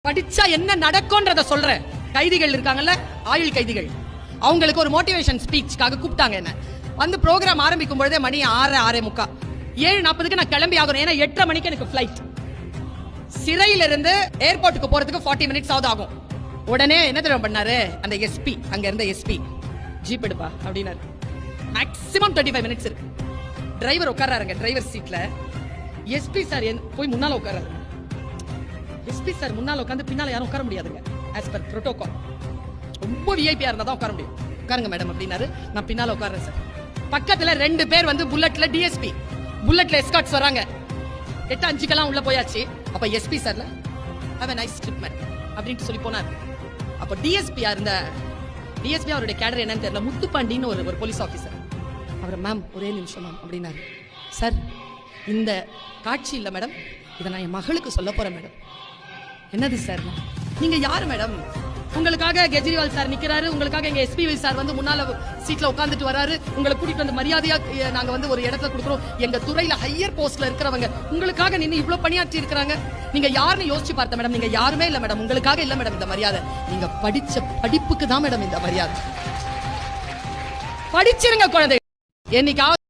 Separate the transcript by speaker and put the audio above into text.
Speaker 1: படிச்சா என்ன நடக்கும்ன்றத சொல்றேன். கைதிகள் இருக்காங்கல்ல, ஆயுள் கைதிகள், அவங்களுக்கு ஒரு மோட்டிவேஷன் ஸ்பீச்சுக்காக கூப்பிட்டாங்க. என்ன வந்து ப்ரோக்ராம் ஆரம்பிக்கும் பொழுதே மணி 6:45 7:40 நான் கிளம்பி ஆகணும். ஏன்னா 8:30 மணிக்கு எனக்கு ஃபிளைட். சிறையிலிருந்து ஏர்போர்ட்டுக்கு போறதுக்கு 40 மினிட்ஸ் ஆகும். உடனே என்ன தெரியும் பண்ணாரு, அந்த எஸ்பி, அங்க இருந்த எஸ்பி, ஜீப் எடுப்பா அப்படின்னாரு. மேக்ஸிமம் 25 மினிட்ஸ் இருக்கு. டிரைவர் உட்கார்றாருங்க டிரைவர் சீட்ல. எஸ்பி சார் போய் முன்னால உட்கார்றாரு. எஸ்பி சார் முன்னால உட்கார்ந்து பின்னால யாரும் உட்கார முடியாதுங்க. ஆஸ் பர் புரோட்டோகால் ரொம்ப விஐபியா இருந்தா தான் உட்கார முடியும். உட்காருங்க மேடம் அப்படின்னாரு. நான் பின்னால உட்கார்றேன் சார். பக்கத்துல 2 பேர் வந்து புல்லட்ல டிஎஸ்பி, புல்லட்ல எஸ்கார்ட்ஸ் வராங்க. 8:05 உள்ள போயாச்சு. அப்ப எஸ்பி சார்ல have a nice trip man அப்படினு சொல்லி போனார். அப்ப டிஎஸ்பி அவருடைய கேடர் என்னன்னு தெரியல, முத்துப்பாண்டின்னு ஒரு போலீஸ் ஆபீசர். அவர் மேம் ஒரே நிமிஷம் மேம் அப்படின்னாரு. சார் இந்த காட்சி இல்ல மேடம், இதை நான் என் மகளுக்கு சொல்ல போறேன் மேடம். என்னது சார்? நீங்க யாரு மேடம்? உங்களுக்காக கெஜ்ரிவால் சார் நிக்கிறாரு, உங்களுக்காக எங்க எஸ்பி சார் வந்து முன்னால சீட்ல உட்கார்ந்துட்டு வராரு, உங்களை கூட்டிட்டு வந்து மரியாதையா நாங்க வந்து ஒரு இடத்துல கொடுக்குறோம். எங்க துறையில ஹையர் போஸ்ட்ல இருக்கிறவங்க உங்களுக்காக நின்று இவ்வளவு பணியாற்றி இருக்காங்க. நீங்க யாருன்னு யோசிச்சு பார்த்த மேடம், நீங்க யாருமே இல்ல மேடம், உங்களுக்காக இல்ல மேடம் இந்த மரியாதை, நீங்க படிச்ச படிப்புக்கு தான் மேடம் இந்த மரியாதை. படிச்சிருங்க குழந்தை. என்னைக்காவது